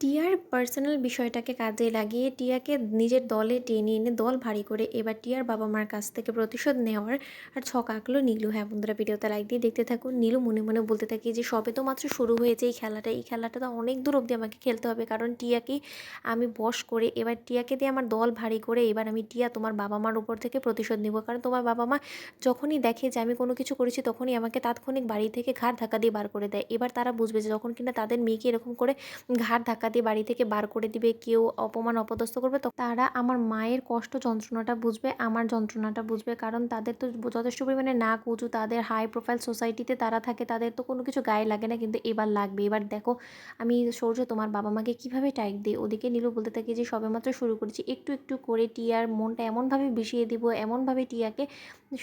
টিয়ার personal বিষয়টাকে কাজে লাগিয়ে টিয়াকে নিজের দলে টেনে এনে দল ভারী করে এবার টিয়ার বাবা মার কাছ থেকে প্রতিশোধ নেওয়ার আর ছক আঁকলো নীলু। হ্যাঁ বন্ধুরা, ভিডিওতে লাইক দিয়ে দেখতে থাকুন। নীলু মনে মনে বলতে থাকি যে সবে তো মাত্র শুরু হয়েছে এই খেলাটা তো অনেক দূর অবধি আমাকে খেলতে হবে, কারণ টিয়াকে আমি বশ করে এবার টিয়াকে দিয়ে আমার দল ভারী করে এবার আমি টিয়া তোমার বাবা মার উপর থেকে প্রতিশোধ নেব। কারণ তোমার বাবা মা যখনই দেখে যে আমি কোনো কিছু করেছি তখনই আমাকে তাৎক্ষণিক বাড়ি থেকে ঘাড় ধাক্কা দিয়ে বার করে দেয়। এবার তারা বুঝবে যে যখন কিনা তাদের মেয়েকে এরকম করে ঘাড় ধাক্কা দিয়ে বাড়ি থেকে বার করে দিবে, কেউ অপমান অপদস্থ করবে, তো তারা আমার মায়ের কষ্ট যন্ত্রণাটা বুঝবে, আমার যন্ত্রণাটা বুঝবে। কারণ তাদের তো যথেষ্ট পরিমাণে নাক উঁচু, তাদের হাই প্রোফাইল সোসাইটিতে তারা থাকে, তাদের তো কোনো কিছু গায়ে লাগে না, কিন্তু এবার লাগবে। এবার দেখো আমি সূর্য তোমার বাবা মাকে কীভাবে টাইট দিই। ওদিকে নীলু বলতে থাকি যে সবেমাত্র শুরু করেছি, একটু একটু করে টিয়ার মনটা এমনভাবে বিষিয়ে দিব, এমনভাবে টিয়াকে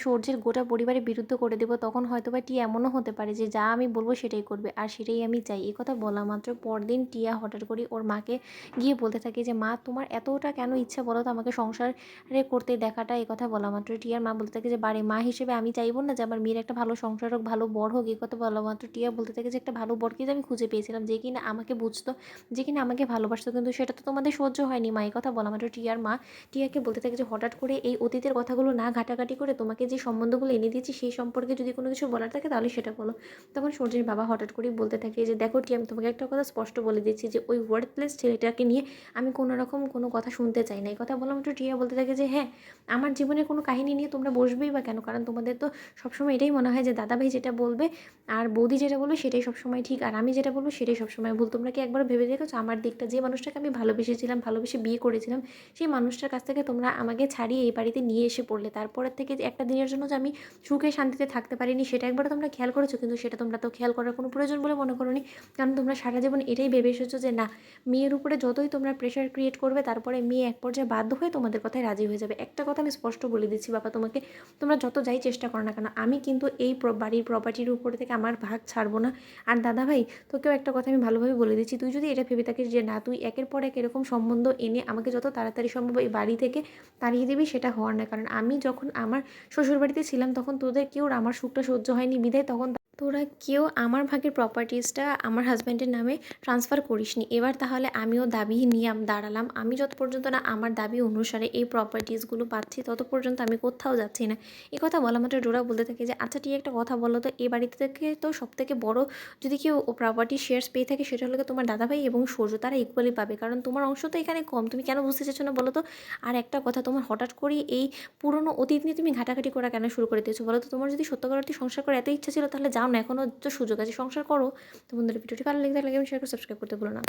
সূর্যের গোটা পরিবারের বিরুদ্ধ করে দেবো, তখন হয়তো বা টিয়া এমনও হতে পারে যে যা আমি বলবো সেটাই করবে, আর সেটাই আমি চাই। এ কথা বলা মাত্র পরদিন টিয়া হঠাৎ করে ওর মাকে গিয়ে বলতে থাকে যে মা, তোমার এতটা কেন ইচ্ছা বলো তো আমাকে সংসারে করতে দেখাটা। এ কথা বলা মাত্র টিয়ার মা বলতে থাকে যে বাড়ির মা হিসেবে আমি চাইবো না যে আমার মেয়ের একটা ভালো সংসার হোক, ভালো বর হোক। এ কথা বলা মাত্র টিয়া বলতে থাকে যে একটা ভালো বরকে যে আমি খুঁজে পেয়েছিলাম, যে কিনা আমাকে বুঝতো, যে কিনা আমাকে ভালোবাসতো, কিন্তু সেটা তো তোমাদের সহ্য হয়নি মা। এই কথা বলা মাত্র টিয়ার মা টিয়াকে বলতে থাকে যে হঠাৎ করে এই অতীতের কথাগুলো না ঘাটাঘাটি করে তোমাকে যে সম্বন্ধগুলো এনে দিয়েছি সেই সম্পর্কে যদি কোনো কিছু বলার থাকে তাহলে সেটা বলো। তখন সূর্যের বাবা হঠাৎ করেই বলতে থাকে যে দেখো টিয়া, আমি তোমাকে একটা কথা স্পষ্ট বলে দিচ্ছি যে ওই ওয়ার্থলেস ছেলেটাকে নিয়ে আমি কোনো রকম কোনো কথা শুনতে চাই না। এই কথা বলা মাত্র টিয়া বলতে থাকে যে হ্যাঁ, আমার জীবনের কোনো কাহিনী নিয়ে তোমরা বসবেই বা কেন? কারণ তোমাদের তো সবসময় এটাই মনে হয় যে দাদাভাই যেটা বলবে আর বৌদি যেটা বলবে সেটাই সবসময় ঠিক, আর আমি যেটা বলবো সেটাই সবসময় ভুল। তোমরা কি একবার ভেবে দেখেছো আমার দিকটা? যে মানুষটাকে আমি ভালোবেসেছিলাম, ভালোবেসে বিয়ে করেছিলাম, সেই মানুষটার কাছ থেকে তোমরা আমাকে ছাড়িয়ে এই বাড়িতে নিয়ে এসে পড়লে। তারপরের থেকে যে একটা দিনের জন্য যে আমি সুখে শান্তিতে থাকতে পারিনি সেটা একবারও তোমরা খেয়াল করেছো? কিন্তু সেটা তোমরা তো খেয়াল করার কোনো প্রয়োজন বলে মনে করোনি, কারণ তোমরা সারা জীবন এটাই ভেবে এসেছো যে না, মেয়ের উপরে যতই তোমরা প্রেশার ক্রিয়েট করবে তারপরে মেয়ে এক পর্যায়ে বাধ্য হয়ে তোমাদের কথায় রাজি হয়ে যাবে। একটা কথা আমি স্পষ্ট বলে দিচ্ছি বাবা তোমাকে, তোমরা যত যাই চেষ্টা করো না কেন, আমি কিন্তু এই বাড়ির প্রপার্টির উপরে থেকে আমার ভাগ ছাড়বো না। আর দাদা ভাই, তোকেও একটা কথা আমি ভালোভাবে বলে দিচ্ছি, তুই যদি এটা ভেবে থাকিস যে না, তুই একের পর এক এরকম সম্বন্ধ এনে আমাকে যত তাড়াতাড়ি সম্ভব এই বাড়ি থেকে তাড়িয়ে দিবি, সেটা হওয়ার না। কারণ আমি যখন আমার শ্বশুরবাড়িতে ছিলাম তখন তোদের কেউ আমার সুখটা সহ্য হয়নি, বিধায় তখন তোরা কেউ আমার ভাগের প্রপার্টিসটা আমার হাজব্যান্ডের নামে ট্রান্সফার করিসনি। এবার তাহলে আমিও দাবি নিয়ে দাঁড়ালাম, আমি যত পর্যন্ত না আমার দাবি অনুসারে এই প্রপার্টিসগুলো পাচ্ছি তত পর্যন্ত আমি কোথাও যাচ্ছি না। এই কথা বলা মাত্র ডোরা বলতে থাকে যে আচ্ছা ঠিক একটা কথা বলো তো, এই বাড়িতে থেকে তো সব থেকে বড় যদি কেউ প্রপার্টি শেয়ার্স পেয়ে থাকে সেটা হলো তোমার দাদাভাই এবং সূর্য, তারা ইকুয়ালি পাবে, কারণ তোমার অংশ তো এখানে কম। তুমি কেন বুঝতে চাইছো না বলো তো? আর একটা কথা, তোমার হঠাৎ করেই এই পুরনো অতীত নিয়ে তুমি ঘাটাঘাটি করা কেন শুরু করে দিয়েছো বলো তো? তোমার যদি সত্যিকার অর্থে সংসার করার এত ইচ্ছা ছিল তাহলে যাও না, এখনও তো সুযোগ আছে, সংসার করো। তো বন্ধুরা, ভিডিওটি ভালো লেগে থাকলে শেয়ার করে সাবস্ক্রাইব করতে ভুলো না।